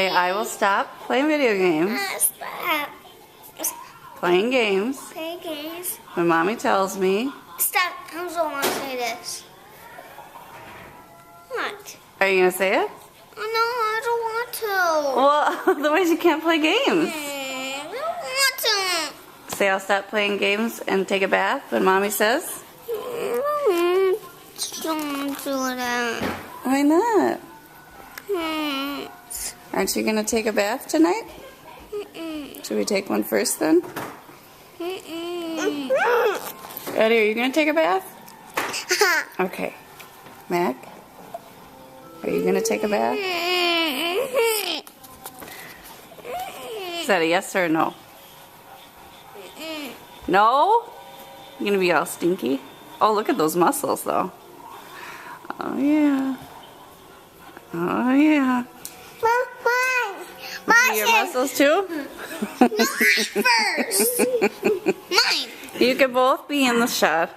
Say, I will stop playing video games. Stop. Playing games. Play games. When mommy tells me. Stop. I also want to say this. What? Are you gonna say it? Oh, no, I don't want to. Well, otherwise you can't play games. I don't want to. Say, I'll stop playing games and take a bath when mommy says. Don't do that. Why not? Aren't you gonna take a bath tonight? Should we take one first then? Eddie, are you gonna take a bath? Okay. Mac, are you gonna take a bath? Is that a yes or a no? No? You're gonna be all stinky? Oh, look at those muscles though. Oh yeah. Oh yeah. See your muscles too? Not first. Mine. You can both be in the shot.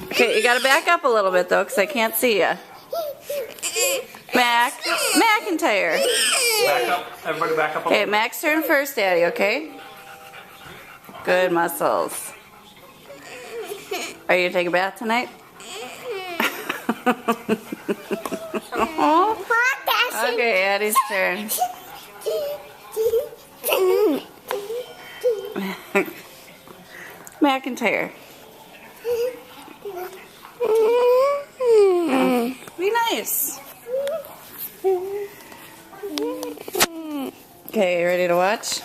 Okay, you gotta back up a little bit though, because I can't see you. McIntyre. Back up. Everybody back up. Okay, Mac's turn first, Daddy, okay? Good muscles. Are you gonna take a bath tonight? Okay, Addie's turn. McIntyre. Be nice. Okay, you ready to watch?